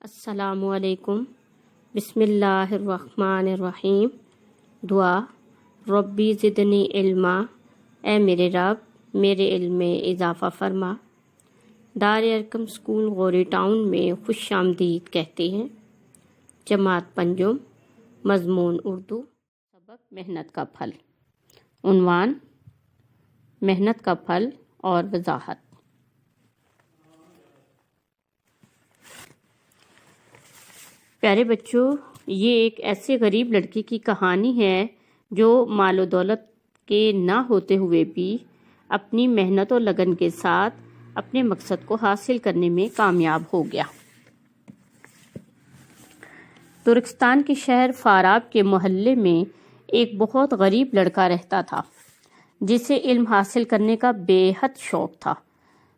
السلام علیکم۔ بسم اللہ الرحمن الرحیم۔ دعا، ربی زدنی علما، اے میرے رب میرے علم میں اضافہ فرما۔ دار ارقم اسکول غوری ٹاؤن میں خوش آمدید کہتے ہیں۔ جماعت پنجم، مضمون اردو، سبق محنت کا پھل۔ عنوان، محنت کا پھل اور وضاحت۔ پیارے بچوں، یہ ایک ایسے غریب لڑکی کی کہانی ہے جو مال و دولت کے نہ ہوتے ہوئے بھی اپنی محنت اور لگن کے ساتھ اپنے مقصد کو حاصل کرنے میں کامیاب ہو گیا۔ ترکستان کے شہر فاراب کے محلے میں ایک بہت غریب لڑکا رہتا تھا جسے علم حاصل کرنے کا بے حد شوق تھا۔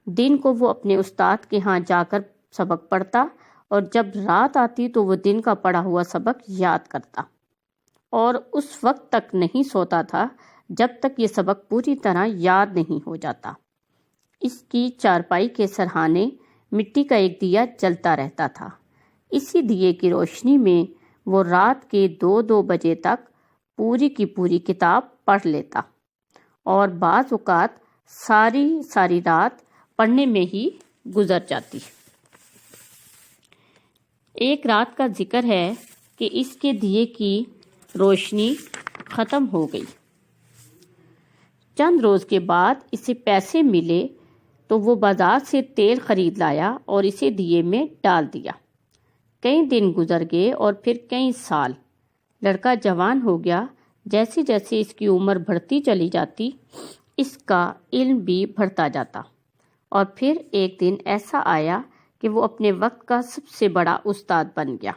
دن کو وہ اپنے استاد کے ہاں جا کر سبق پڑھتا اور جب رات آتی تو وہ دن کا پڑھا ہوا سبق یاد کرتا اور اس وقت تک نہیں سوتا تھا جب تک یہ سبق پوری طرح یاد نہیں ہو جاتا۔ اس کی چارپائی کے سرہانے مٹی کا ایک دیا جلتا رہتا تھا۔ اسی دیے کی روشنی میں وہ رات کے 2 بجے تک پوری کی پوری کتاب پڑھ لیتا اور بعض اوقات ساری رات پڑھنے میں ہی گزر جاتی۔ ایک رات کا ذکر ہے کہ اس کے دیے کی روشنی ختم ہو گئی۔ چند روز کے بعد اسے پیسے ملے تو وہ بازار سے تیل خرید لایا اور اسے دیے میں ڈال دیا۔ کئی دن گزر گئے اور پھر کئی سال۔ لڑکا جوان ہو گیا۔ جیسے جیسے اس کی عمر بڑھتی چلی جاتی اس کا علم بھی بڑھتا جاتا، اور پھر ایک دن ایسا آیا کہ وہ اپنے وقت کا سب سے بڑا استاد بن گیا۔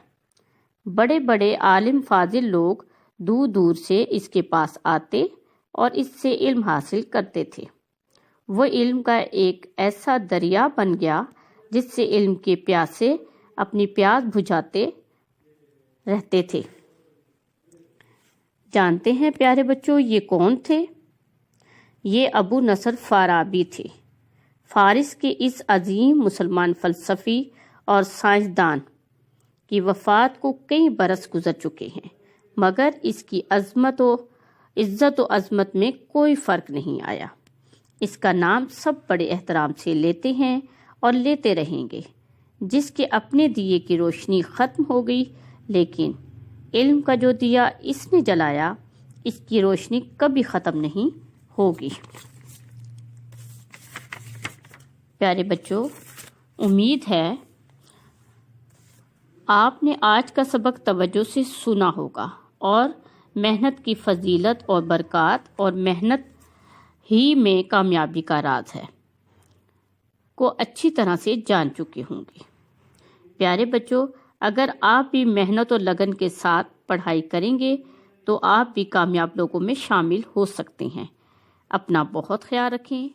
بڑے بڑے عالم فاضل لوگ دور دور سے اس کے پاس آتے اور اس سے علم حاصل کرتے تھے۔ وہ علم کا ایک ایسا دریا بن گیا جس سے علم کے پیاسے اپنی پیاس بجھاتے رہتے تھے۔ جانتے ہیں پیارے بچوں یہ کون تھے؟ یہ ابو نصر فارابی تھے۔ فارس کے اس عظیم مسلمان فلسفی اور سائنسدان کی وفات کو کئی برس گزر چکے ہیں، مگر اس کی عظمت و عظمت میں کوئی فرق نہیں آیا۔ اس کا نام سب بڑے احترام سے لیتے ہیں اور لیتے رہیں گے۔ جس کے اپنے دیے کی روشنی ختم ہو گئی، لیکن علم کا جو دیا اس نے جلایا اس کی روشنی کبھی ختم نہیں ہوگی۔ پیارے بچوں، امید ہے آپ نے آج کا سبق توجہ سے سنا ہوگا اور محنت کی فضیلت اور برکات اور محنت ہی میں کامیابی کا راز ہے کو اچھی طرح سے جان چکے ہوں گے۔ پیارے بچوں، اگر آپ بھی محنت اور لگن کے ساتھ پڑھائی کریں گے تو آپ بھی کامیاب لوگوں میں شامل ہو سکتے ہیں۔ اپنا بہت خیال رکھیں۔